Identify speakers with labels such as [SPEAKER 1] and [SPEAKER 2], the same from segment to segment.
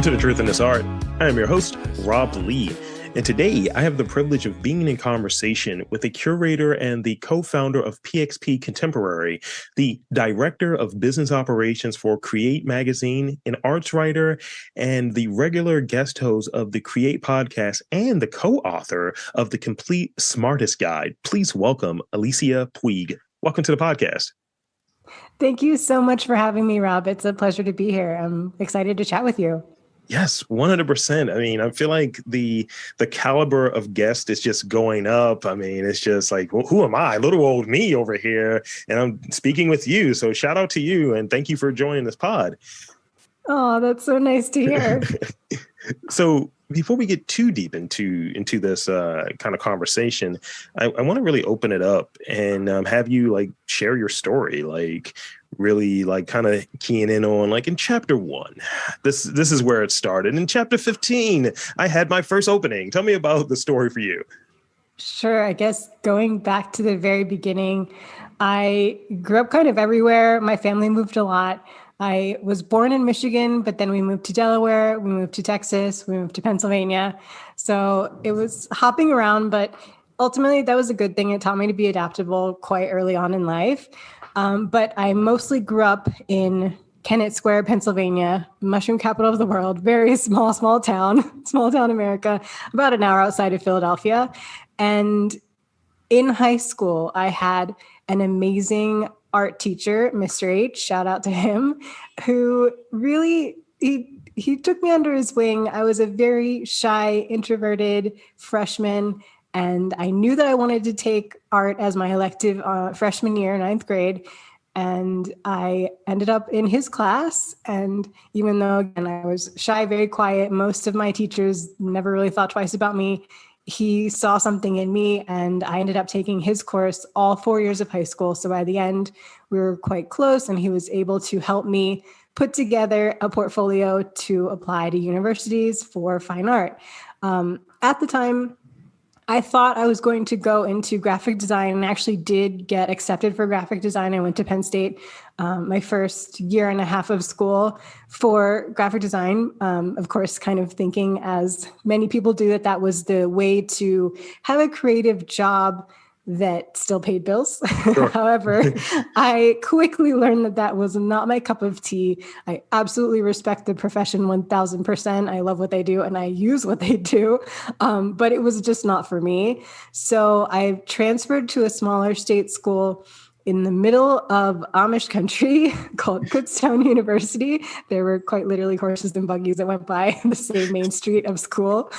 [SPEAKER 1] Welcome to The Truth in This Art. I am your host, Rob Lee, and today I have the privilege of being in conversation with the curator and the co-founder of PxP Contemporary, the director of business operations for Create Magazine, an arts writer, and the regular guest host of the Create podcast and the co-author of the Complete Smartist guide. Please welcome Alicia Puig. Welcome to the podcast.
[SPEAKER 2] Thank you so much for having me, Rob. It's a pleasure to be here. I'm excited to chat with you.
[SPEAKER 1] Yes, 100%. I mean, I feel like the caliber of guest is just going up. I mean, it's just like, well, who am I? Little old me over here, and I'm speaking with you. So shout out to you, and thank you for joining this pod.
[SPEAKER 2] Oh, that's so nice to hear.
[SPEAKER 1] So before we get too deep into this kind of conversation, I want to really open it up and have you like share your story, like really like kind of keying in on like in chapter 1. This is where it started. In chapter 15, I had my first opening. Tell me about the story for you.
[SPEAKER 2] Sure. I guess going back to the very beginning, I grew up kind of everywhere. My family moved a lot. I was born in Michigan, but then we moved to Delaware, we moved to Texas, we moved to Pennsylvania. So it was hopping around, but ultimately that was a good thing. It taught me to be adaptable quite early on in life. But I mostly grew up in Kennett Square, Pennsylvania, mushroom capital of the world, very small town America, about an hour outside of Philadelphia. And in high school, I had an amazing art teacher, Mr. H, shout out to him, who really, he took me under his wing. I was a very shy, introverted freshman, and I knew that I wanted to take art as my elective freshman year, 9th grade. And I ended up in his class. And even though, again, I was shy, very quiet, most of my teachers never really thought twice about me. He saw something in me, and I ended up taking his course all 4 years of high school. So by the end, we were quite close, and he was able to help me put together a portfolio to apply to universities for fine art. At the time, I thought I was going to go into graphic design and actually did get accepted for graphic design. I went to Penn State my first year and a half of school for graphic design. Of course, kind of thinking, as many people do, that was the way to have a creative job that still paid bills. Sure. However, I quickly learned that was not my cup of tea. I absolutely respect the profession 1000%. I love what they do and I use what they do, but it was just not for me. So I transferred to a smaller state school in the middle of Amish country called Kutztown University. There were quite literally horses and buggies that went by the same main street of school.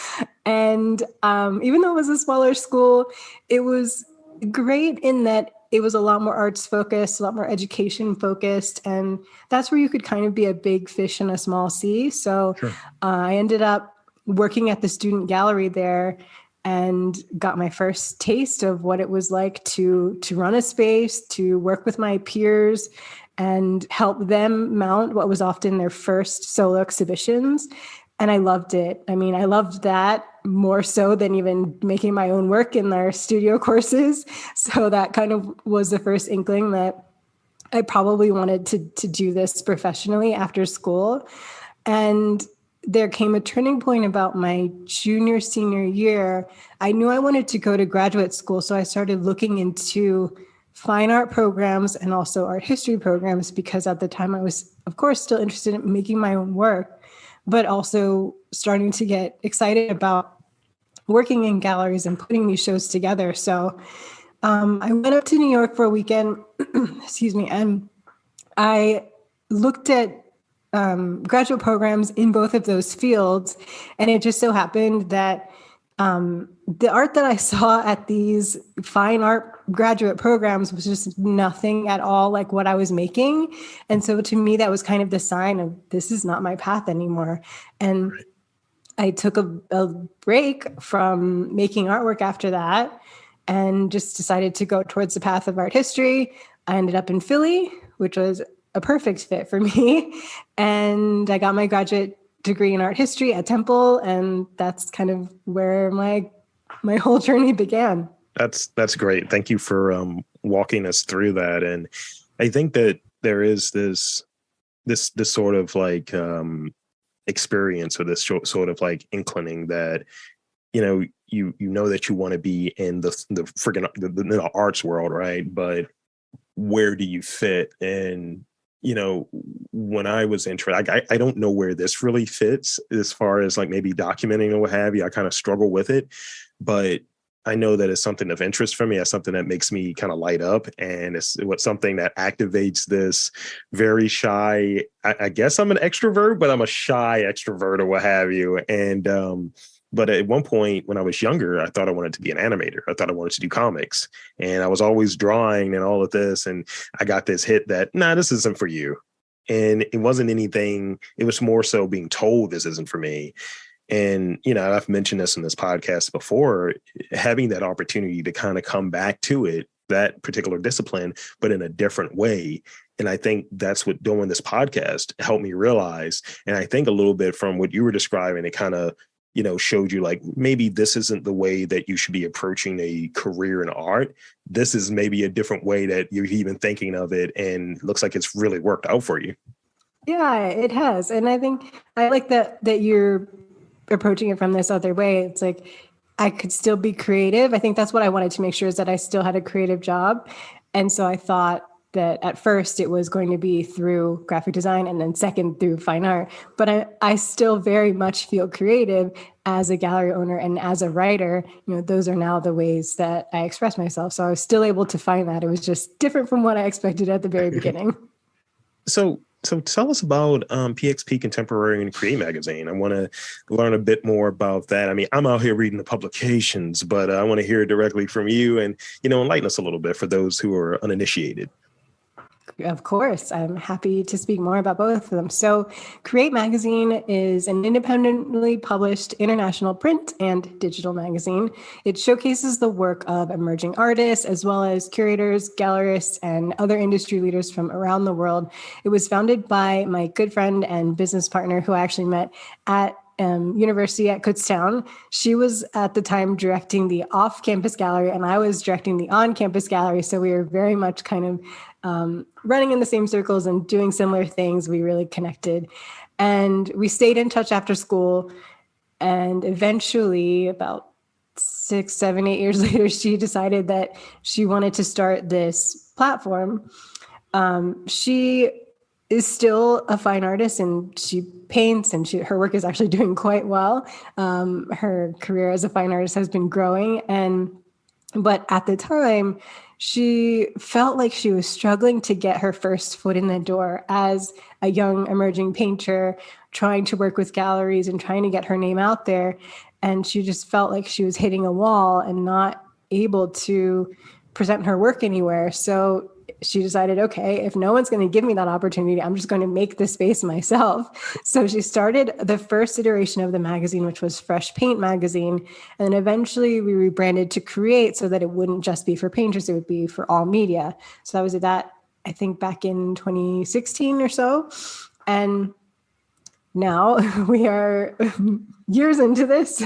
[SPEAKER 2] And even though it was a smaller school, it was great in that it was a lot more arts focused, a lot more education focused. And that's where you could kind of be a big fish in a small sea. So sure. I ended up working at the student gallery there and got my first taste of what it was like to run a space, to work with my peers and help them mount what was often their first solo exhibitions. And I loved it. I mean, I loved that more so than even making my own work in their studio courses. So that kind of was the first inkling that I probably wanted to do this professionally after school. And there came a turning point about my senior year. I knew I wanted to go to graduate school. So I started looking into fine art programs and also art history programs, because at the time I was, of course, still interested in making my own work, but also starting to get excited about working in galleries and putting these shows together. So I went up to New York for a weekend, excuse me, and I looked at graduate programs in both of those fields. And it just so happened that the art that I saw at these fine art graduate programs was just nothing at all like what I was making. And so to me, that was kind of the sign of this is not my path anymore. And I took a break from making artwork after that and just decided to go towards the path of art history. I ended up in Philly, which was a perfect fit for me. And I got my graduate degree in art history at Temple. And that's kind of where my whole journey began.
[SPEAKER 1] That's great. Thank you for walking us through that. And I think that there is this sort of like experience or this sort of like inclining that, you know that you want to be in the freaking the arts world, right? But where do you fit? And when I was interested, I don't know where this really fits as far as like maybe documenting or what have you. I kind of struggle with it, but I know that it's something of interest for me. It's something that makes me kind of light up, and it's something that activates this very shy. I guess I'm an extrovert, but I'm a shy extrovert or what have you. And but at one point when I was younger, I thought I wanted to be an animator. I thought I wanted to do comics, and I was always drawing and all of this. And I got this hit that, nah, this isn't for you. And it wasn't anything. It was more so being told this isn't for me. And, I've mentioned this in this podcast before, having that opportunity to kind of come back to it, that particular discipline, but in a different way. And I think that's what doing this podcast helped me realize. And I think a little bit from what you were describing, it kind of, showed you like, maybe this isn't the way that you should be approaching a career in art. This is maybe a different way that you're even thinking of it. And looks like it's really worked out for you.
[SPEAKER 2] Yeah, it has. And I think I like that you're approaching it from this other way. It's like, I could still be creative. I think that's what I wanted to make sure, is that I still had a creative job. And so I thought that at first it was going to be through graphic design, and then second through fine art. But I still very much feel creative as a gallery owner and as a writer. Those are now the ways that I express myself. So I was still able to find that. It was just different from what I expected at the very beginning.
[SPEAKER 1] So tell us about PxP Contemporary and Create magazine. I want to learn a bit more about that. I mean, I'm out here reading the publications, but I want to hear it directly from you and, enlighten us a little bit for those who are uninitiated.
[SPEAKER 2] Of course, I'm happy to speak more about both of them. So Create magazine is an independently published international print and digital magazine. It showcases the work of emerging artists, as well as curators, gallerists, and other industry leaders from around the world. It was founded by my good friend and business partner, who I actually met at university at Kutztown. She was at the time directing the off-campus gallery, and I was directing the on-campus gallery. So we were very much kind of running in the same circles and doing similar things. We really connected, and we stayed in touch after school. And eventually, about 6, 7, 8 years later, she decided that she wanted to start this platform. She is still a fine artist, and she paints, and her work is actually doing quite well. Her career as a fine artist has been growing, but at the time, she felt like she was struggling to get her first foot in the door as a young emerging painter, trying to work with galleries and trying to get her name out there. And she just felt like she was hitting a wall and not able to present her work anywhere. So she decided, okay, if no one's going to give me that opportunity, I'm just going to make the space myself. So she started the first iteration of the magazine, which was Fresh Paint Magazine. And then eventually we rebranded to Create, so that it wouldn't just be for painters, it would be for all media. So that was that, I think, back in 2016 or so. And now we are years into this,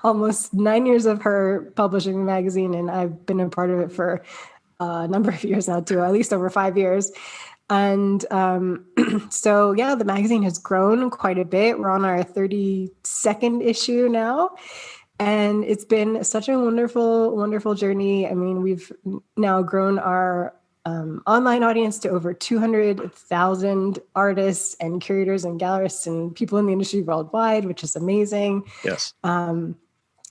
[SPEAKER 2] almost 9 years of her publishing the magazine. And I've been a part of it for a number of years now too, at least over 5 years. And so, yeah, the magazine has grown quite a bit. We're on our 32nd issue now. And it's been such a wonderful, wonderful journey. I mean, we've now grown our online audience to over 200,000 artists and curators and gallerists and people in the industry worldwide, which is amazing.
[SPEAKER 1] Yes.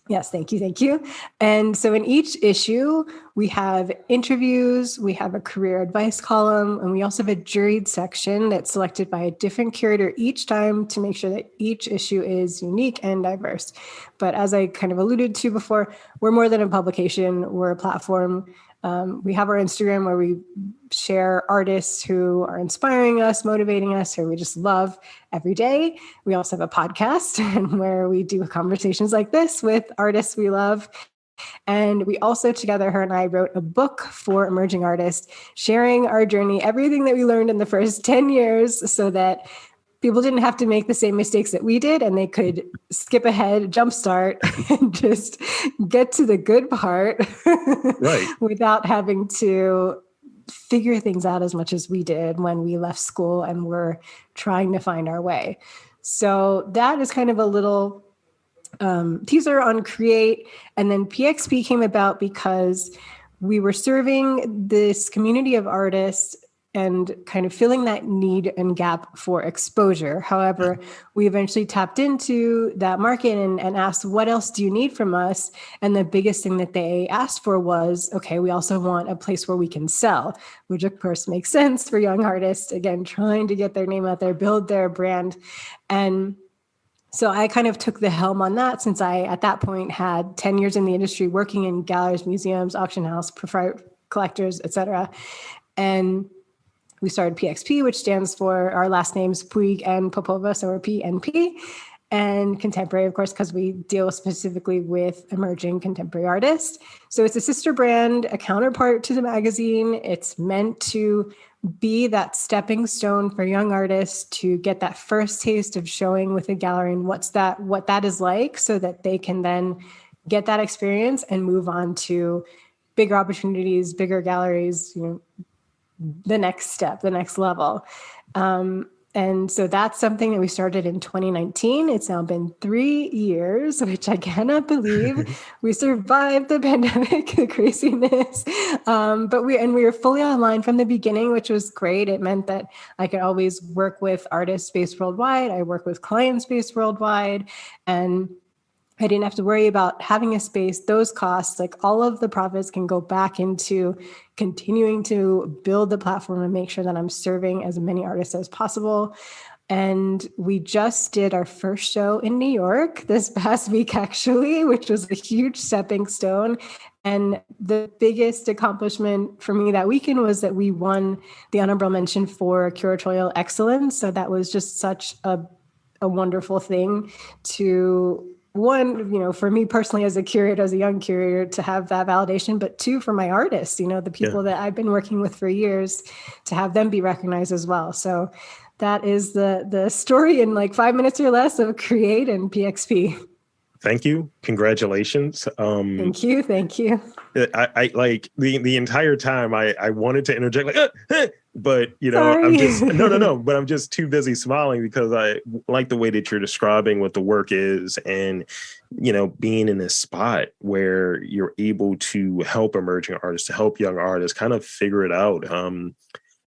[SPEAKER 2] Yes, thank you. Thank you. And so in each issue, we have interviews, we have a career advice column, and we also have a juried section that's selected by a different curator each time to make sure that each issue is unique and diverse. But as I kind of alluded to before, we're more than a publication, we're a platform. We have our Instagram where we share artists who are inspiring us, motivating us, who we just love every day. We also have a podcast and where we do conversations like this with artists we love. And we also, together, her and I wrote a book for emerging artists, sharing our journey, everything that we learned in the first 10 years, so that people didn't have to make the same mistakes that we did, and they could skip ahead, jumpstart, and just get to the good part
[SPEAKER 1] Right.
[SPEAKER 2] without having to figure things out as much as we did when we left school and were trying to find our way. So that is kind of a little teaser on Create. And then PxP came about because we were serving this community of artists and kind of filling that need and gap for exposure. However, we eventually tapped into that market and asked, what else do you need from us? And the biggest thing that they asked for was, okay, we also want a place where we can sell, which of course makes sense for young artists, again, trying to get their name out there, build their brand. And so I kind of took the helm on that, since I, at that point, had 10 years in the industry working in galleries, museums, auction house, collectors, et cetera. And we started PxP, which stands for our last names, Puig and Popova, so we're PNP, and Contemporary, of course, because we deal specifically with emerging contemporary artists. So it's a sister brand, a counterpart to the magazine. It's meant to be that stepping stone for young artists to get that first taste of showing with a gallery and what that is like, so that they can then get that experience and move on to bigger opportunities, bigger galleries, the next step, the next level. And so that's something that we started in 2019. It's now been 3 years, which I cannot believe. We survived the pandemic, the craziness. But we were fully online from the beginning, which was great. It meant that I could always work with artists based worldwide. I work with clients based worldwide. And I didn't have to worry about having a space, those costs, like all of the profits can go back into continuing to build the platform and make sure that I'm serving as many artists as possible. And we just did our first show in New York this past week, actually, which was a huge stepping stone. And the biggest accomplishment for me that weekend was that we won the honorable mention for curatorial excellence. So that was just such a wonderful thing to, one, for me personally as a curator, as a young curator, to have that validation, but two, for my artists, the people that I've been working with for years, to have them be recognized as well. So that is the story in like 5 minutes or less of Create and PxP.
[SPEAKER 1] Thank you. Congratulations.
[SPEAKER 2] Thank you.
[SPEAKER 1] I like the entire time I wanted to interject but
[SPEAKER 2] Sorry.
[SPEAKER 1] I'm just no, but I'm just too busy smiling because I like the way that you're describing what the work is, and being in a spot where you're able to help emerging artists, to help young artists kind of figure it out.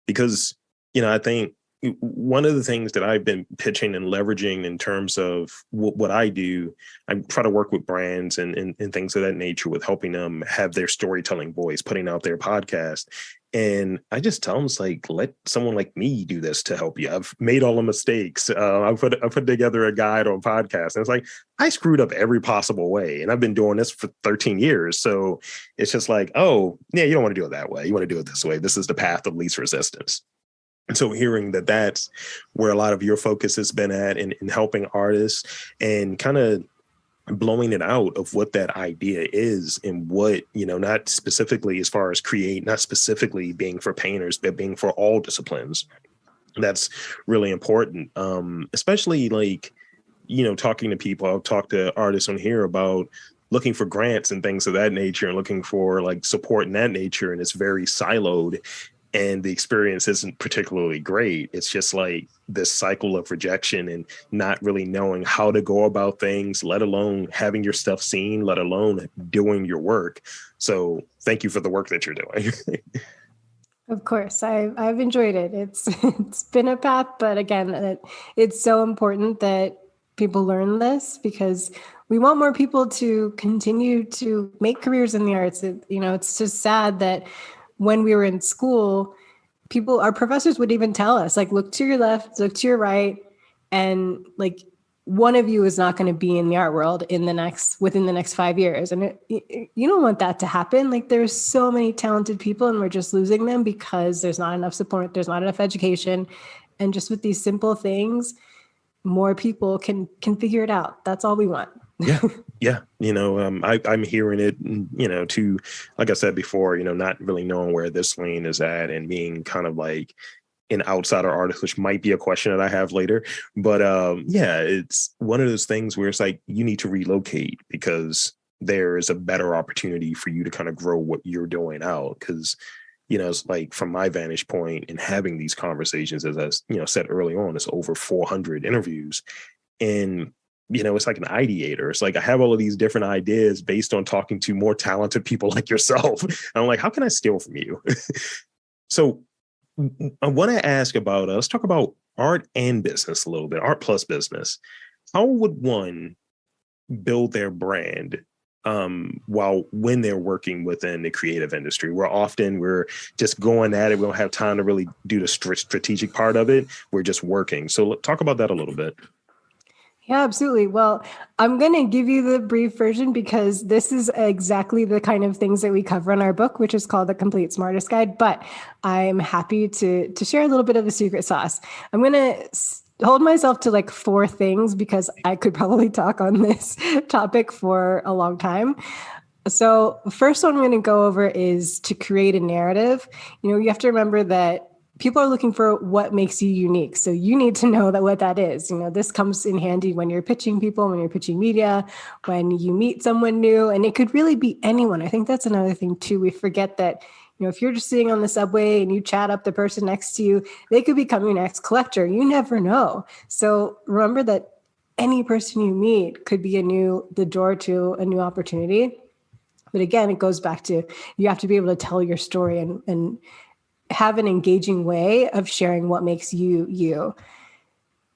[SPEAKER 1] Because I think one of the things that I've been pitching and leveraging in terms of what I do, I try to work with brands and things of that nature, with helping them have their storytelling voice, putting out their podcast. And I just tell them, it's like, let someone like me do this to help you. I've made all the mistakes. I put together a guide on podcast, and it's like, I screwed up every possible way. And I've been doing this for 13 years. So it's just like, oh, yeah, you don't want to do it that way. You want to do it this way. This is the path of least resistance. And so hearing that that's where a lot of your focus has been at in helping artists and kind of blowing it out of what that idea is, and what, not specifically as far as Create, not specifically being for painters, but being for all disciplines. That's really important. Especially like, talking to people. I've talked to artists on here about looking for grants and things of that nature, and looking for like support in that nature. And it's very siloed, and the experience isn't particularly great. It's just like this cycle of rejection and not really knowing how to go about things, let alone having your stuff seen, let alone doing your work. So thank you for the work that you're doing.
[SPEAKER 2] Of course, I've enjoyed it. It's been a path, but again, it's so important that people learn this, because we want more people to continue to make careers in the arts. It's just sad that when we were in school, our professors would even tell us, like, look to your left, look to your right, and like, one of you is not going to be in the art world within the next 5 years. And you don't want that to happen. Like, there's so many talented people, and we're just losing them because there's not enough support, there's not enough education. And just with these simple things, more people can figure it out. That's all we want.
[SPEAKER 1] Yeah. I'm hearing it, to, like I said before, not really knowing where this lane is at, and being kind of like an outsider artist, which might be a question that I have later. But it's one of those things where it's like, you need to relocate because there is a better opportunity for you to kind of grow what you're doing out. Because It's like from my vantage point in having these conversations, as I said early on, it's over 400 interviews. And, it's like an ideator. It's like I have all of these different ideas based on talking to more talented people like yourself. And I'm like, how can I steal from you? So I want to ask about, let's talk about art and business a little bit, art plus business. How would one build their brand when they're working within the creative industry, where often we're just going at it? We don't have time to really do the strategic part of it. We're just working. So talk about that a little bit.
[SPEAKER 2] Yeah, absolutely. Well, I'm going to give you the brief version because this is exactly the kind of things that we cover in our book, which is called the Complete Smartist Guide. But I'm happy to share a little bit of the secret sauce. I'm going to hold myself to like 4 things because I could probably talk on this topic for a long time. So first one I'm going to go over is to create a narrative. You have to remember that people are looking for what makes you unique. So you need to know what that is. This comes in handy when you're pitching people, when you're pitching media, when you meet someone new, and it could really be anyone. I think that's another thing too. We forget that, if you're just sitting on the subway and you chat up the person next to you, they could become your next collector. You never know. So remember that any person you meet could be the door to a new opportunity. But again, it goes back to, you have to be able to tell your story and have an engaging way of sharing what makes you you.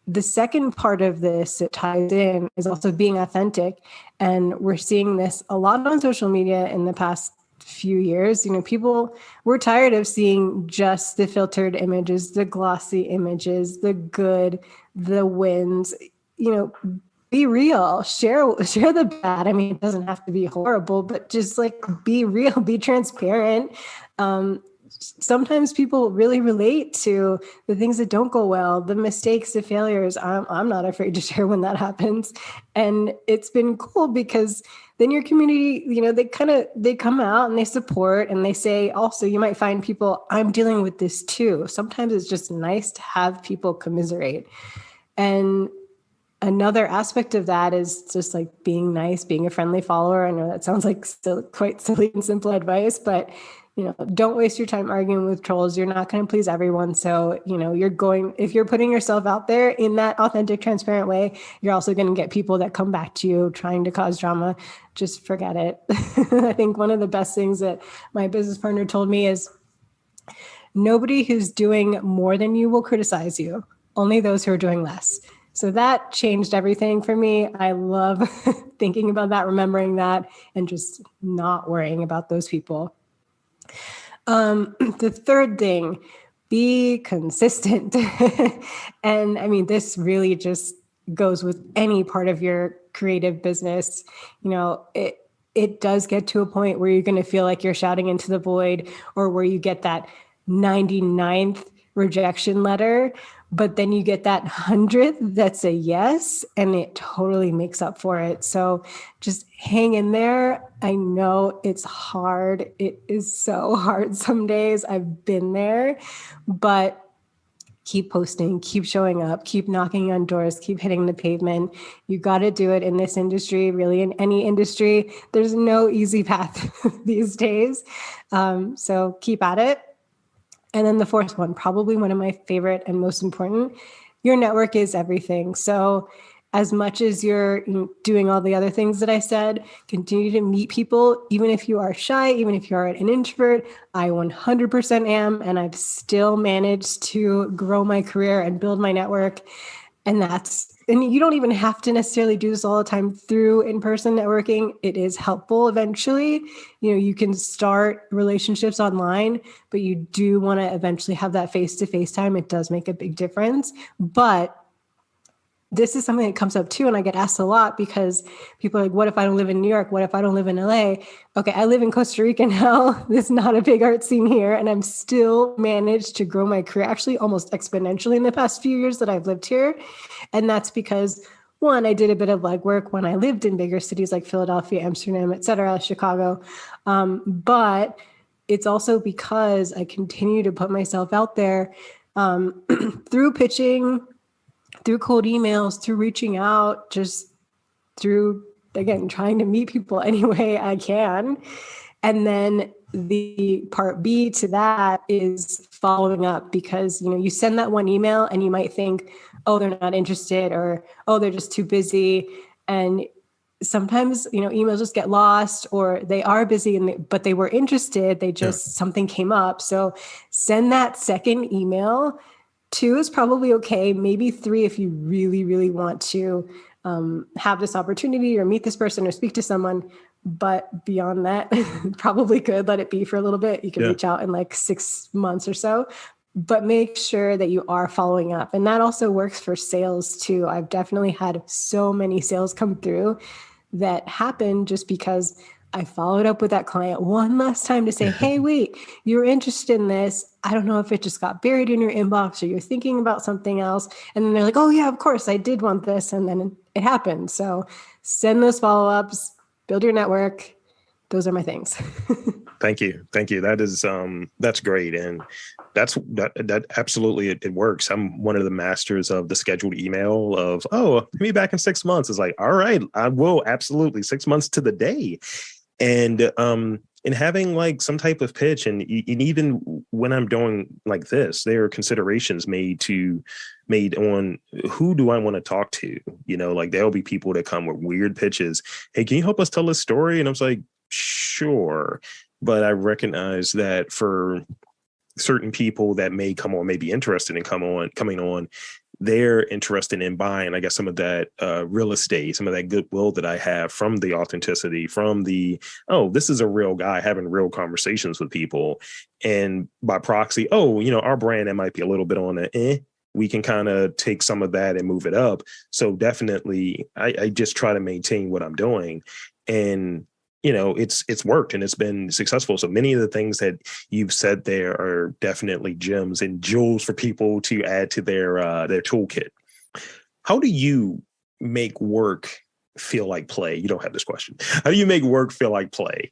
[SPEAKER 2] The second part of this that ties in is also being authentic. And we're seeing this a lot on social media in the past few years. People were tired of seeing just the filtered images, the glossy images, the good, the wins. Be real, share the bad. I mean, it doesn't have to be horrible, but just like be real, be transparent. Sometimes people really relate to the things that don't go well, the mistakes, the failures. I'm not afraid to share when that happens. And it's been cool because then your community, they come out and they support and they say, also, you might find people, I'm dealing with this too. Sometimes it's just nice to have people commiserate. And another aspect of that is just like being nice, being a friendly follower. I know that sounds like still quite silly and simple advice, but don't waste your time arguing with trolls. You're not going to please everyone. So, if you're putting yourself out there in that authentic, transparent way, you're also going to get people that come back to you trying to cause drama. Just forget it. I think one of the best things that my business partner told me is nobody who's doing more than you will criticize you. Only those who are doing less. So that changed everything for me. I love thinking about that, remembering that, and just not worrying about those people. The third thing, be consistent. And I mean, this really just goes with any part of your creative business. It does get to a point where you're going to feel like you're shouting into the void, or where you get that 99th rejection letter, but then you get that 100th that's a yes, and it totally makes up for it. So just hang in there. I know it's hard. It is so hard some days. I've been there, but keep posting, keep showing up, keep knocking on doors, keep hitting the pavement. You got to do it in this industry, really in any industry. There's no easy path these days. So keep at it. And then the fourth one, probably one of my favorite and most important, your network is everything. So as much as you're doing all the other things that I said, continue to meet people, even if you are shy, even if you are an introvert. I 100% am, and I've still managed to grow my career and build my network. And you don't even have to necessarily do this all the time through in-person networking. It is helpful eventually. You can start relationships online, but you do want to eventually have that face-to-face time. It does make a big difference. But this is something that comes up too, and I get asked a lot because people are like, what if I don't live in New York? What if I don't live in LA? Okay, I live in Costa Rica now. There's not a big art scene here, and I'm still managed to grow my career actually almost exponentially in the past few years that I've lived here. And that's because, one, I did a bit of legwork when I lived in bigger cities like Philadelphia, Amsterdam, et cetera, Chicago. But it's also because I continue to put myself out there through pitching, through cold emails, through reaching out, just through, again, trying to meet people any way I can. And then the part B to that is following up, because, you send that one email and you might think, oh, they're not interested, or, oh, they're just too busy. And sometimes, emails just get lost, or they are busy but they were interested. They just, something came up. So send that second email. 2 is probably okay. Maybe 3, if you really, really want to have this opportunity or meet this person or speak to someone. But beyond that, probably could let it be for a little bit. You can reach out in like 6 months or so, but make sure that you are following up. And that also works for sales too. I've definitely had so many sales come through that happen just because I followed up with that client one last time to say, hey, wait, you're interested in this. I don't know if it just got buried in your inbox or you're thinking about something else. And then they're like, oh yeah, of course I did want this. And then it happened. So send those follow-ups, build your network. Those are my things.
[SPEAKER 1] Thank you. That is, that's great. And that absolutely, it works. I'm one of the masters of the scheduled email of, oh, me back in 6 months. It's like, all right, I will absolutely 6 months to the day. And having like some type of pitch, and even when I'm doing like this, there are considerations made on who do I want to talk to. Like there'll be people that come with weird pitches. Hey, can you help us tell this story? And I was like, sure, but I recognize that for certain people that may come on, may be interested in coming on, they're interested in buying, I guess, some of that real estate, some of that goodwill that I have from the authenticity, from the, oh, this is a real guy having real conversations with people. And by proxy, oh, our brand, that might be a little bit on the we can kind of take some of that and move it up. So definitely, I just try to maintain what I'm doing. And it's worked and it's been successful. So many of the things that you've said there are definitely gems and jewels for people to add to their toolkit. How do you make work feel like play? You don't have this question. How do you make work feel like play?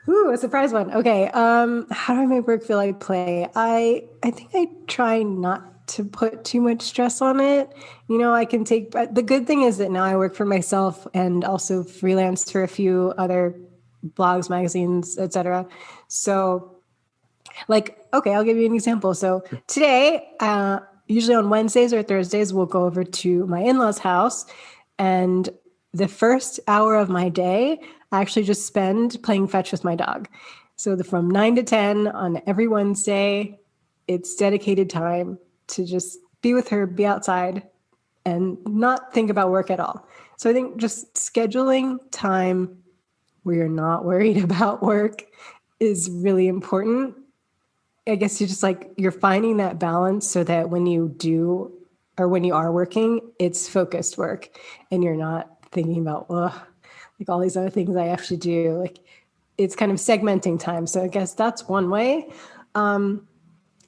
[SPEAKER 2] Ooh, a surprise one. Okay. How do I make work feel like play? I think I try not to put too much stress on it. I can take, but the good thing is that now I work for myself and also freelance for a few other blogs, magazines, etc. So like, okay, I'll give you an example. So today, usually on Wednesdays or Thursdays, we'll go over to my in-laws' house, and the first hour of my day, I actually just spend playing fetch with my dog. So from 9 to 10 on every Wednesday, it's dedicated time to just be with her, be outside, and not think about work at all. So I think just scheduling time where you're not worried about work is really important. I guess you're finding that balance so that when you do, or when you are working, it's focused work and you're not thinking about, like all these other things I have to do. Like it's kind of segmenting time. So I guess that's one way.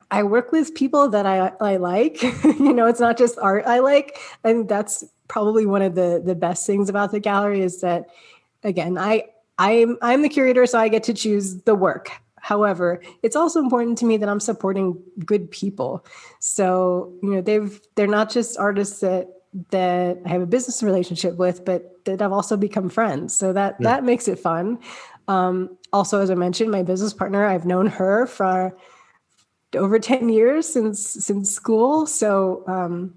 [SPEAKER 2] I work with people that I like, it's not just art I like. I think that's probably one of the best things about the gallery is that, again, I'm the curator, so I get to choose the work. However, it's also important to me that I'm supporting good people. So, they're not just artists that I have a business relationship with, but that I've also become friends. So that makes it fun. Also, as I mentioned, my business partner, I've known her for over 10 years since school. So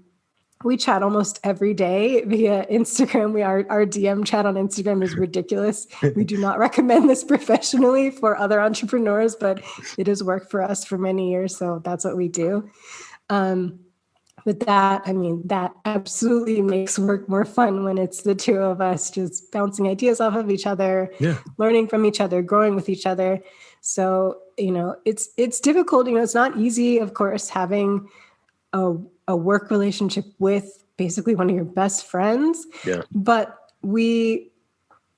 [SPEAKER 2] we chat almost every day via Instagram. Our DM chat on Instagram is ridiculous. We do not recommend this professionally for other entrepreneurs, but it has worked for us for many years. So that's what we do. But that absolutely makes work more fun when it's the two of us just bouncing ideas off of each other, learning from each other, growing with each other. So, it's difficult. It's not easy, of course, having a work relationship with basically one of your best friends.
[SPEAKER 1] Yeah.
[SPEAKER 2] But we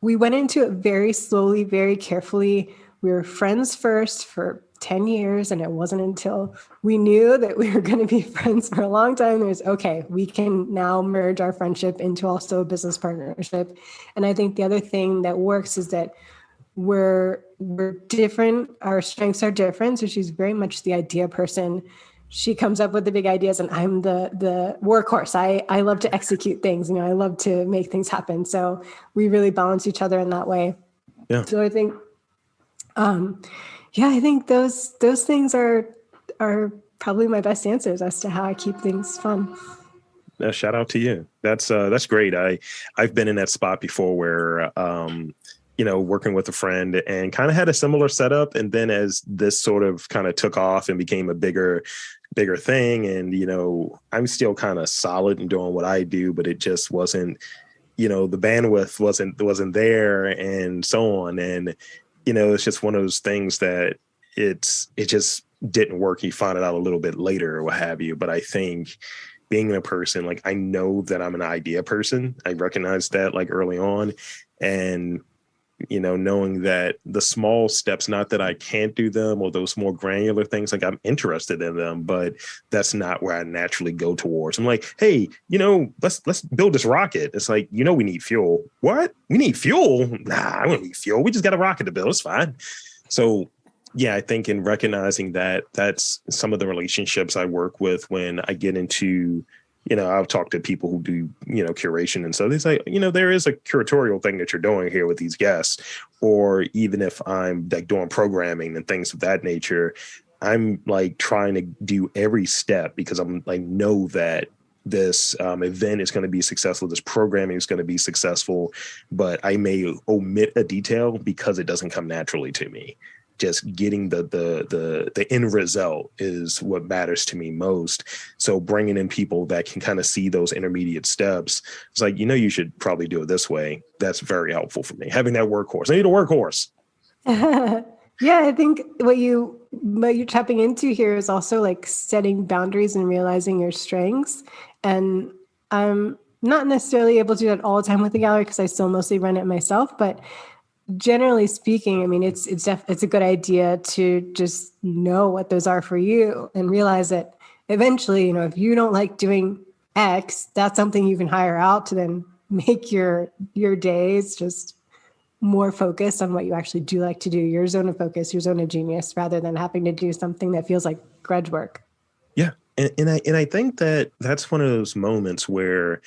[SPEAKER 2] went into it very slowly, very carefully. We were friends first for 10 years, and it wasn't until we knew that we were going to be friends for a long time, it was, okay, we can now merge our friendship into also a business partnership. And I think the other thing that works is that we're different. Our strengths are different. So she's very much the idea person. She comes up with the big ideas and I'm the workhorse. I love to execute things. I love to make things happen. So we really balance each other in that way.
[SPEAKER 1] Yeah.
[SPEAKER 2] So I think Yeah, I think those things are probably my best answers as to how I keep things fun.
[SPEAKER 1] Shout out to you. That's great. I've been in that spot before where working with a friend and kind of had a similar setup, and then as this sort of kind of took off and became a bigger thing, and I'm still kind of solid in doing what I do, but it just wasn't, the bandwidth wasn't there, and so on. And it's just one of those things that it just didn't work. You find it out a little bit later or what have you. But I think being a person, like, I know that I'm an idea person. I recognize that like early on. And knowing that the small steps, not that I can't do them, or those more granular things, like, I'm interested in them, but that's not where I naturally go towards. I'm like, hey, let's build this rocket. It's like, we need fuel. What? We need fuel? Nah, I don't need fuel. We just got a rocket to build. It's fine. So yeah, I think in recognizing that, that's some of the relationships I work with when I get into, I've talked to people who do, curation. And so they say, there is a curatorial thing that you're doing here with these guests. Or even if I'm like doing programming and things of that nature, I'm like trying to do every step, because I'm like, know that this event is going to be successful. This programming is going to be successful, but I may omit a detail because it doesn't come naturally to me. Just getting the end result is what matters to me most. So bringing in people that can kind of see those intermediate steps, it's like, you should probably do it this way. That's very helpful for me. Having that workhorse. I need a workhorse.
[SPEAKER 2] Yeah, I think what you're tapping into here is also like setting boundaries and realizing your strengths. And I'm not necessarily able to do that all the time with the gallery because I still mostly run it myself, but generally speaking, I mean, it's a good idea to just know what those are for you and realize that eventually, if you don't like doing X, that's something you can hire out to then make your days just more focused on what you actually do like to do, your zone of focus, your zone of genius, rather than having to do something that feels like grudge work.
[SPEAKER 1] Yeah. And I think that that's one of those moments where,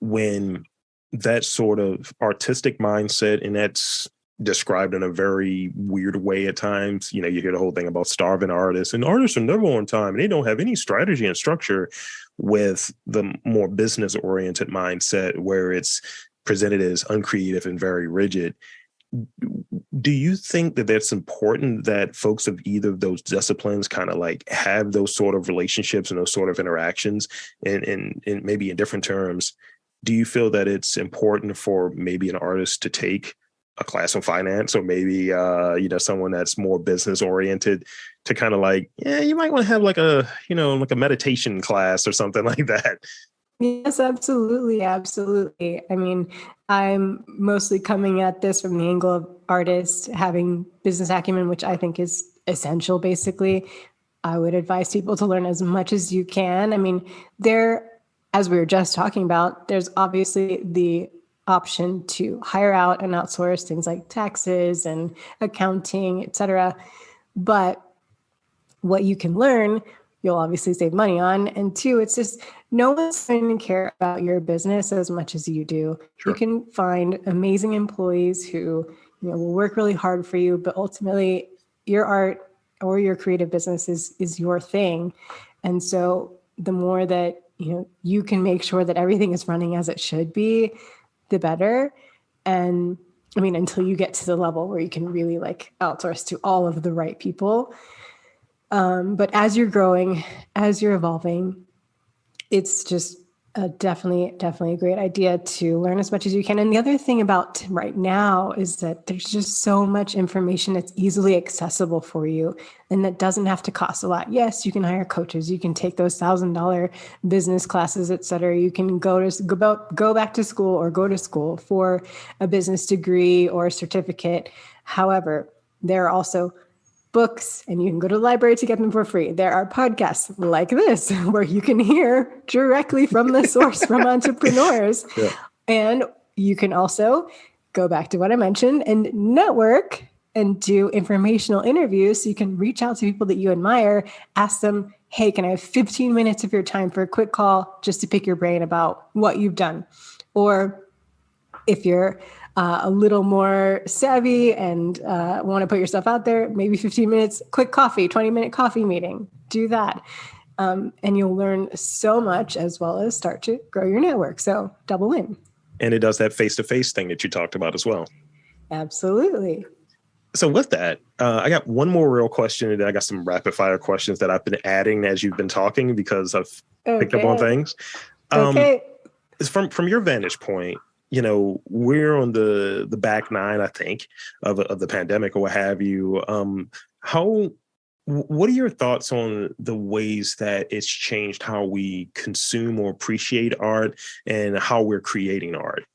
[SPEAKER 1] when that sort of artistic mindset, and that's described in a very weird way at times, you hear the whole thing about starving artists, and artists are never on time and they don't have any strategy and structure, with the more business oriented mindset where it's presented as uncreative and very rigid. Do you think that that's important, that folks of either of those disciplines kind of like have those sort of relationships and those sort of interactions? And maybe in different terms, do you feel that it's important for maybe an artist to take a class in finance, or maybe someone that's more business oriented, to kind of like, yeah, you might want to have like a meditation class or something like that?
[SPEAKER 2] Yes, absolutely. Absolutely. I mean, I'm mostly coming at this from the angle of artists having business acumen, which I think is essential, basically. I would advise people to learn as much as you can. I mean, as we were just talking about, there's obviously the option to hire out and outsource things like taxes and accounting, et cetera. But what you can learn, you'll obviously save money on. And two, it's just no one's going to care about your business as much as you do.
[SPEAKER 1] Sure.
[SPEAKER 2] You can find amazing employees who will work really hard for you, but ultimately your art or your creative business is your thing. And so the more that you can make sure that everything is running as it should be, the better. And I mean, until you get to the level where you can really like outsource to all of the right people. But as you're growing, as you're evolving, it's just definitely a great idea to learn as much as you can. And the other thing about right now is that there's just so much information that's easily accessible for you, and that doesn't have to cost a lot. Yes, you can hire coaches, you can take those $1,000 business classes, et cetera. You can go back to school or go to school for a business degree or a certificate. However, there are also books, and you can go to the library to get them for free. There are podcasts like this where you can hear directly from the source from entrepreneurs.
[SPEAKER 1] Yeah.
[SPEAKER 2] And you can also go back to what I mentioned and network and do informational interviews. So you can reach out to people that you admire, ask them, hey, can I have 15 minutes of your time for a quick call just to pick your brain about what you've done? Or if you're a little more savvy and want to put yourself out there, maybe 15 minutes, quick coffee, 20-minute coffee meeting, do that. And you'll learn so much as well as start to grow your network. So double win.
[SPEAKER 1] And it does that face-to-face thing that you talked about as well.
[SPEAKER 2] Absolutely.
[SPEAKER 1] So with that, I got one more real question, and then I got some rapid fire questions that I've been adding as you've been talking because I've picked up on things.
[SPEAKER 2] Okay.
[SPEAKER 1] From your vantage point, we're on the back nine, I think, of the pandemic or what have you. What are your thoughts on the ways that it's changed how we consume or appreciate art and how we're creating art?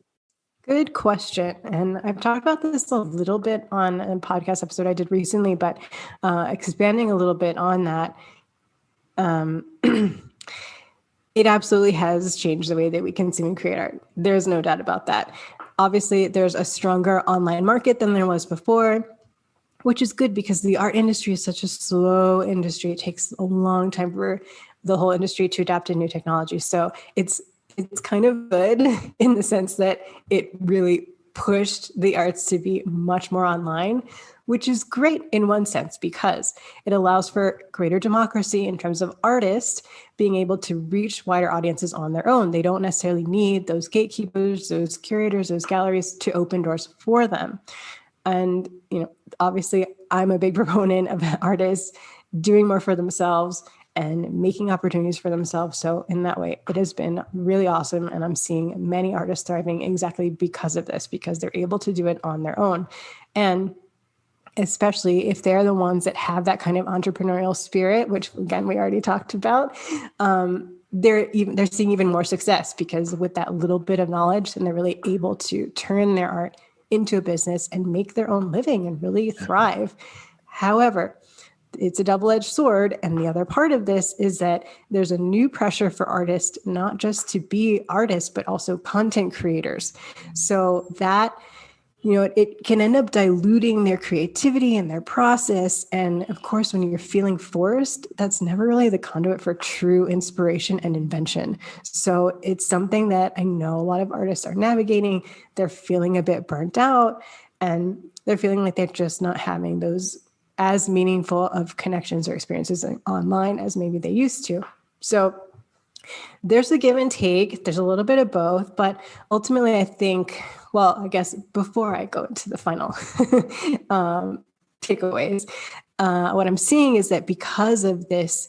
[SPEAKER 2] Good question. And I've talked about this a little bit on a podcast episode I did recently, but expanding a little bit on that, it absolutely has changed the way that we consume and create art. There's no doubt about that. Obviously, there's a stronger online market than there was before, which is good because the art industry is such a slow industry. It takes a long time for the whole industry to adapt to new technology. So it's kind of good in the sense that it really pushed the arts to be much more online, which is great in one sense because it allows for greater democracy in terms of artists being able to reach wider audiences on their own. They don't necessarily need those gatekeepers, those curators, those galleries to open doors for them. And, obviously I'm a big proponent of artists doing more for themselves and making opportunities for themselves. So in that way, it has been really awesome. And I'm seeing many artists thriving exactly because of this, because they're able to do it on their own. And especially if they're the ones that have that kind of entrepreneurial spirit, which again, we already talked about, they're seeing even more success because with that little bit of knowledge, then they're really able to turn their art into a business and make their own living and really thrive. However, it's a double-edged sword. And the other part of this is that there's a new pressure for artists, not just to be artists, but also content creators. So that, it can end up diluting their creativity and their process. And of course, when you're feeling forced, that's never really the conduit for true inspiration and invention. So it's something that I know a lot of artists are navigating. They're feeling a bit burnt out and they're feeling like they're just not having those as meaningful of connections or experiences online as maybe they used to. So there's a give and take. There's a little bit of both, but ultimately I think, well, I guess before I go into the final takeaways, what I'm seeing is that because of this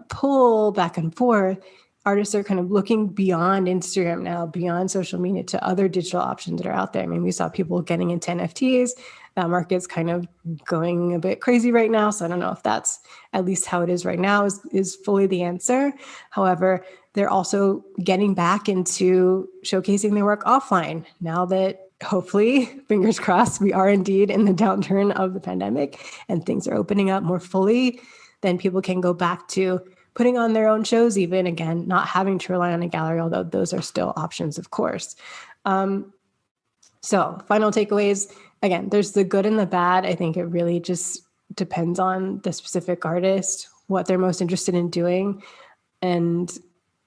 [SPEAKER 2] pull back and forth, artists are kind of looking beyond Instagram now, beyond social media to other digital options that are out there. I mean, we saw people getting into NFTs. That market's kind of going a bit crazy right now. So I don't know if that's at least how it is right now is fully the answer. However, they're also getting back into showcasing their work offline now that hopefully, fingers crossed, we are indeed in the downturn of the pandemic and things are opening up more fully. Then people can go back to putting on their own shows, even again, not having to rely on a gallery, although those are still options, of course. So final takeaways, again, there's the good and the bad. I think it really just depends on the specific artist, what they're most interested in doing. And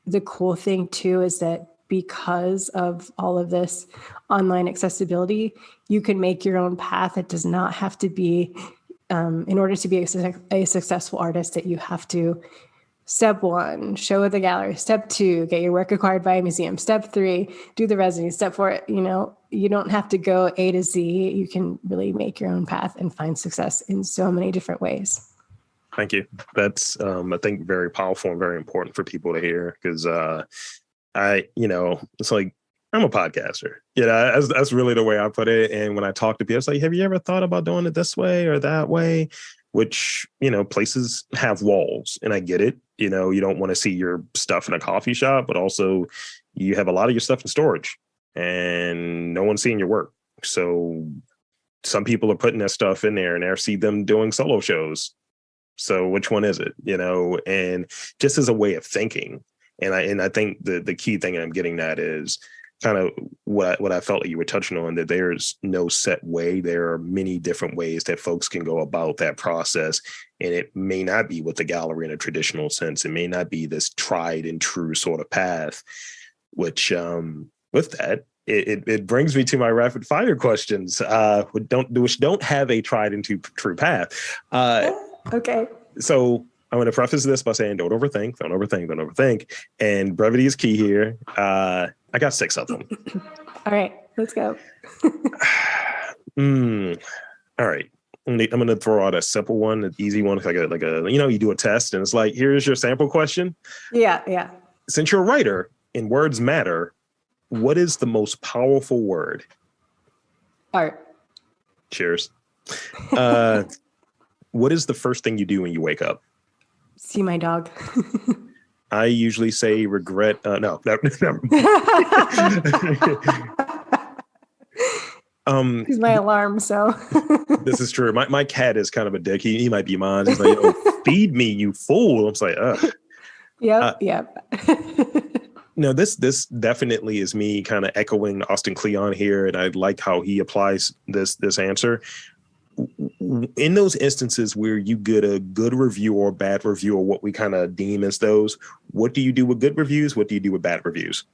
[SPEAKER 2] the cool thing too is that because of all of this online accessibility, you can make your own path. It does not have to be, in order to be a successful artist, that you have to Step 1, show at the gallery. Step 2, get your work acquired by a museum. Step 3, do the residency. Step 4, you don't have to go A to Z. You can really make your own path and find success in so many different ways.
[SPEAKER 1] Thank you. That's, I think, very powerful and very important for people to hear because it's like, I'm a podcaster. That's really the way I put it. And when I talk to people, it's like, have you ever thought about doing it this way or that way? Which, places have walls and I get it. You don't want to see your stuff in a coffee shop, but also you have a lot of your stuff in storage and no one's seeing your work. So some people are putting that stuff in there and I see them doing solo shows. So which one is it, and just as a way of thinking. And I think the key thing that I'm getting at is kind of what I felt like you were touching on, that there's no set way. There are many different ways that folks can go about that process. And it may not be with the gallery in a traditional sense. It may not be this tried and true sort of path, which with that, it brings me to my rapid fire questions, which don't have a tried and true path.
[SPEAKER 2] Okay.
[SPEAKER 1] So I'm going to preface this by saying, don't overthink. And brevity is key here. I got 6 of them.
[SPEAKER 2] All right, let's go.
[SPEAKER 1] All right. I'm going to throw out a simple one, an easy one, like a you do a test and it's like, here's your sample question.
[SPEAKER 2] Yeah.
[SPEAKER 1] Since you're a writer and words matter, what is the most powerful word?
[SPEAKER 2] Art.
[SPEAKER 1] Cheers. What is the first thing you do when you wake up?
[SPEAKER 2] See my dog.
[SPEAKER 1] I usually say regret. No.
[SPEAKER 2] He's my alarm, so.
[SPEAKER 1] This is true. My cat is kind of a dick. He might be mine. He's like, feed me, you fool. I'm like, ugh.
[SPEAKER 2] Yep.
[SPEAKER 1] No, this definitely is me kind of echoing Austin Kleon here, and I like how he applies this answer. In those instances where you get a good review or a bad review, or what we kind of deem as those, what do you do with good reviews? What do you do with bad reviews?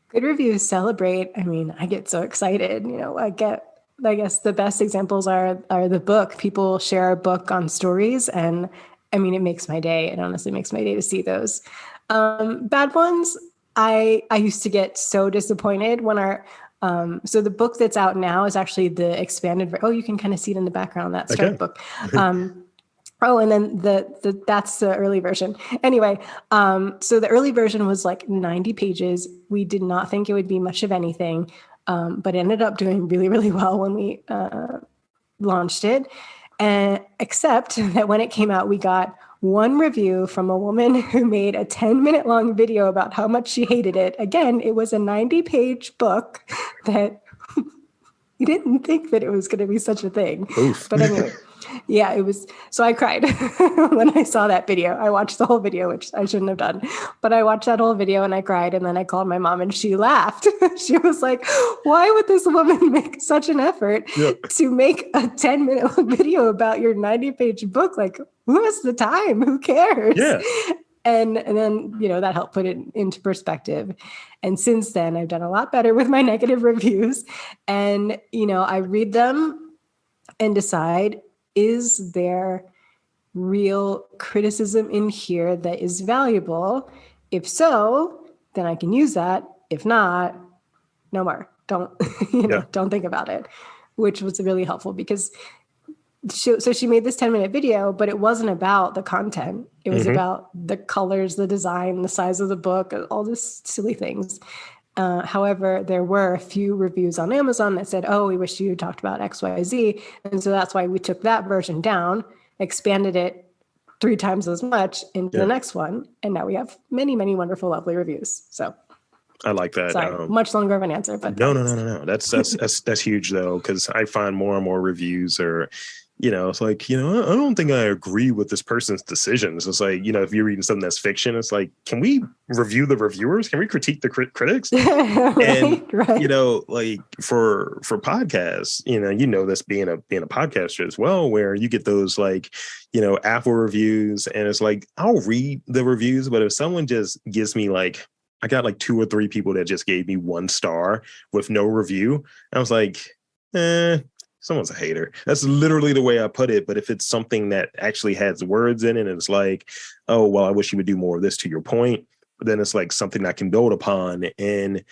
[SPEAKER 2] Good reviews celebrate. I mean, I get so excited. I guess the best examples are the book. People share a book on stories, and I mean, it makes my day. It honestly makes my day to see those. Bad ones, I used to get so disappointed when so the book that's out now is actually the expanded. You can kind of see it in the background, that Stripe book. And then that's the early version. Anyway, so the early version was like 90 pages. We did not think it would be much of anything, but it ended up doing really, really well when we launched it. And except that when it came out, we got one review from a woman who made a 10-minute long video about how much she hated it. Again, it was a 90-page book that you didn't think that it was going to be such a thing.
[SPEAKER 1] Oof.
[SPEAKER 2] But anyway, yeah, it was. So I cried when I saw that video. I watched the whole video, which I shouldn't have done, but I watched that whole video and I cried. And then I called my mom and she laughed. She was like, why would this woman make such an effort to make a 10-minute video about your 90-page book? Like, who has the time? Who cares?
[SPEAKER 1] Yeah.
[SPEAKER 2] And then, that helped put it into perspective. And since then, I've done a lot better with my negative reviews. And, I read them and decide, is there real criticism in here that is valuable? If so, then I can use that. If not, no more. Don't, don't think about it, which was really helpful because she made this 10-minute video, but it wasn't about the content. It was about the colors, the design, the size of the book, all these silly things. However, there were a few reviews on Amazon that said, we wish you talked about X, Y, Z. And so that's why we took that version down, expanded it 3 times as much into the next one. And now we have many, many wonderful, lovely reviews. So
[SPEAKER 1] I like that.
[SPEAKER 2] Sorry, much longer of an answer, but
[SPEAKER 1] no. That's huge though, because I find more and more reviews are, it's like, I don't think I agree with this person's decisions. It's like, if you're reading something that's fiction, it's like, can we review the reviewers? Can we critique the critics?
[SPEAKER 2] Right.
[SPEAKER 1] Like for podcasts, this being a podcaster as well, where you get those like, Apple reviews, and it's like, I'll read the reviews, but if someone just gives me like, I got like 2 or 3 people that just gave me 1 star with no review, I was like, someone's a hater. That's literally the way I put it. But if it's something that actually has words in it and it's like, oh, well, I wish you would do more of this, to your point, then it's like something I can build upon. And,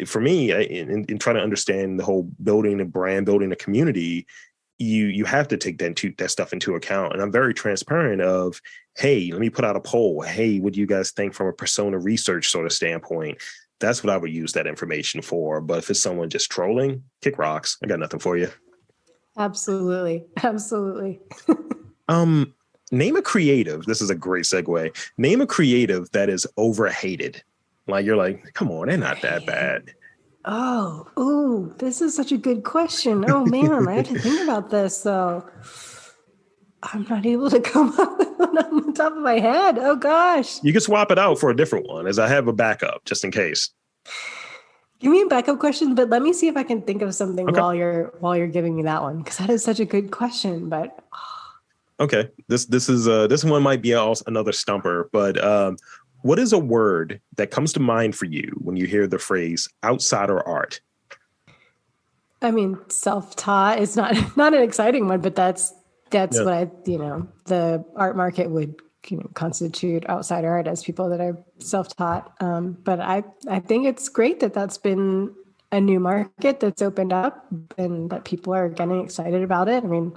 [SPEAKER 1] for me, in trying to understand the whole building a brand, building a community, you have to take that stuff into account. And I'm very transparent of, hey, let me put out a poll. Hey, what do you guys think from a persona research sort of standpoint? That's what I would use that information for. But if it's someone just trolling, kick rocks. I got nothing for you.
[SPEAKER 2] Absolutely.
[SPEAKER 1] Name a creative. This is a great segue. Name a creative that is overhated. Like, you're like, come on, they're not that bad.
[SPEAKER 2] This is such a good question. Oh man, I have to think about this though. I'm not able to come up with one on the top of my head. Oh gosh.
[SPEAKER 1] You can swap it out for a different one, as I have a backup just in case.
[SPEAKER 2] Give me a backup question, but let me see if I can think of something while you're giving me that one, because that is such a good question. But
[SPEAKER 1] okay, this one might be another stumper. But what is a word that comes to mind for you when you hear the phrase outsider art?
[SPEAKER 2] I mean, self-taught is not an exciting one, but that's
[SPEAKER 1] Yeah.
[SPEAKER 2] what the art market would constitute outsider art as people that are self-taught. But I think it's great that that's been a new market that's opened up and that people are getting excited about it. I mean,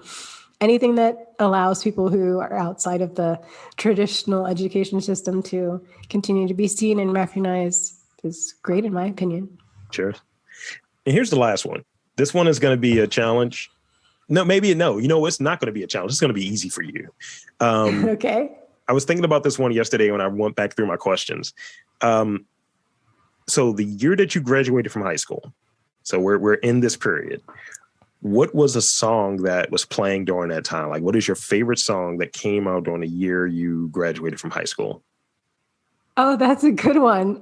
[SPEAKER 2] anything that allows people who are outside of the traditional education system to continue to be seen and recognized is great, in my opinion.
[SPEAKER 1] Sure. And here's the last one. This one is going to be a challenge. No, maybe no. It's not going to be a challenge. It's going to be easy for you.
[SPEAKER 2] Okay.
[SPEAKER 1] I was thinking about this one yesterday when I went back through my questions. So the year that you graduated from high school, so we're in this period. What was a song that was playing during that time? Like, what is your favorite song that came out during the year you graduated from high school?
[SPEAKER 2] Oh, that's a good one.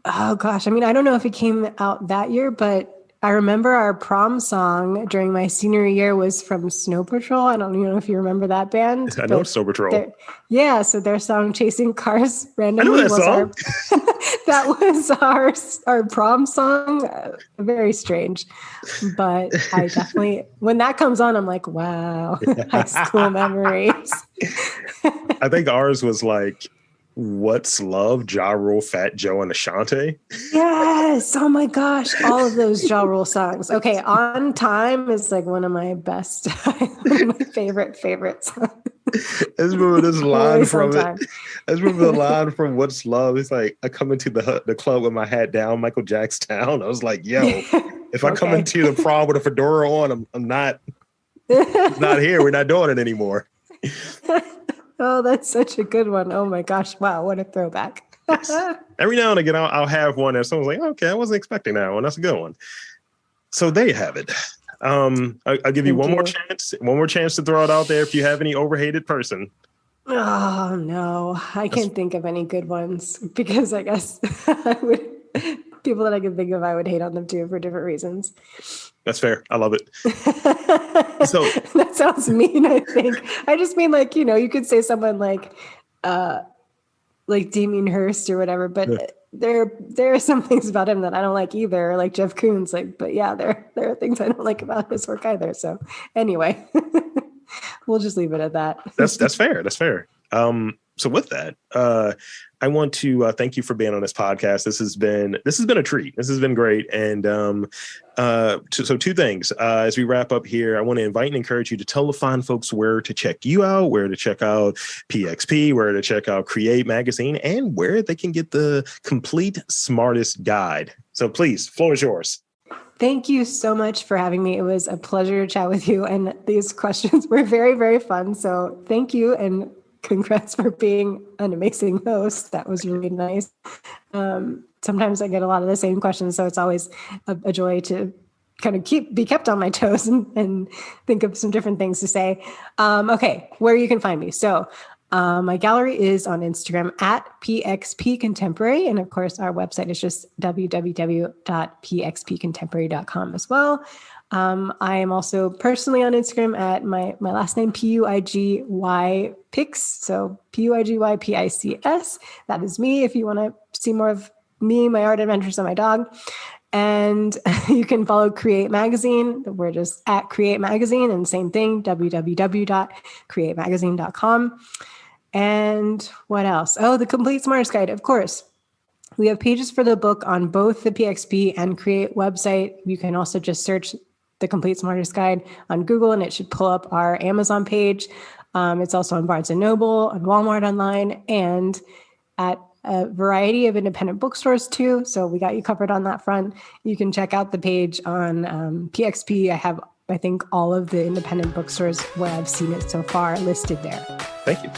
[SPEAKER 2] Oh gosh. I mean, I don't know if it came out that year, but I remember our prom song during my senior year was from Snow Patrol. I don't know if you remember that band.
[SPEAKER 1] I know Snow Patrol.
[SPEAKER 2] Yeah. So their song Chasing Cars Randomly
[SPEAKER 1] I know that song.
[SPEAKER 2] That was our prom song. Very strange. But I definitely, when that comes on, I'm like, wow, high school memories.
[SPEAKER 1] I think ours was like, What's Love, Ja Rule, Fat Joe, and Ashanti.
[SPEAKER 2] Yes. Oh my gosh. All of those Ja Rule songs. Okay. On Time is like one of my best, one of my favorite songs.
[SPEAKER 1] I just remember this line from it. I just remember the line from What's Love. It's like, I come into the club with my hat down, Michael Jackson. I was like, yo, if I come into the prom with a fedora on, I'm not here. We're not doing it anymore.
[SPEAKER 2] Oh, that's such a good one. Oh my gosh. Wow. What a throwback.
[SPEAKER 1] Yes. Every now and again, I'll have one that someone's like, okay, I wasn't expecting that one. That's a good one. So there you have it. I'll give you one more chance to throw it out there if you have any overhated person.
[SPEAKER 2] Oh no, I can't think of any good ones because I guess people that I can think of, I would hate on them too for different reasons.
[SPEAKER 1] That's fair. I love it. So
[SPEAKER 2] that sounds mean, I think. I just mean like, you could say someone like Damien Hirst or whatever, but there are some things about him that I don't like either, like Jeff Koons. But yeah, there are things I don't like about his work either. So anyway, we'll just leave it at that.
[SPEAKER 1] That's fair. That's fair. So with that, I want to thank you for being on this podcast. This has been a treat. This has been great. And so two things. As we wrap up here, I want to invite and encourage you to tell the fine folks where to check you out, where to check out PxP, where to check out Create Magazine, and where they can get the Complete Smartist guide. So please, floor is yours.
[SPEAKER 2] Thank you so much for having me. It was a pleasure to chat with you. And these questions were very, very fun. So thank you. And congrats for being an amazing host. That was really nice. Sometimes I get a lot of the same questions, so it's always a joy to kind of be kept on my toes and think of some different things to say. Okay, where you can find me. So my gallery is on Instagram at PxP Contemporary. And of course, our website is just www.pxpcontemporary.com as well. I am also personally on Instagram at my last name, PUIGY Pics. So PUIGY PICS. That is me if you want to see more of me, my art adventures, and my dog. And you can follow Create Magazine. We're just at Create Magazine, and same thing, www.createmagazine.com. And what else? Oh, the Complete Smartist Guide, of course. We have pages for the book on both the PxP and Create website. You can also just search the Complete Smartist Guide on Google, and it should pull up our Amazon page. It's also on Barnes & Noble, on Walmart online, and at a variety of independent bookstores too. So we got you covered on that front. You can check out the page on PxP. I have, I think, all of the independent bookstores where I've seen it so far listed there.
[SPEAKER 1] Thank you.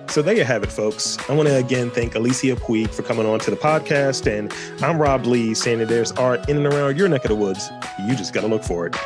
[SPEAKER 1] So there you have it, folks. I want to again thank Alicia Puig for coming on to the podcast. And I'm Rob Lee, saying that there's art in and around your neck of the woods. You just got to look for it.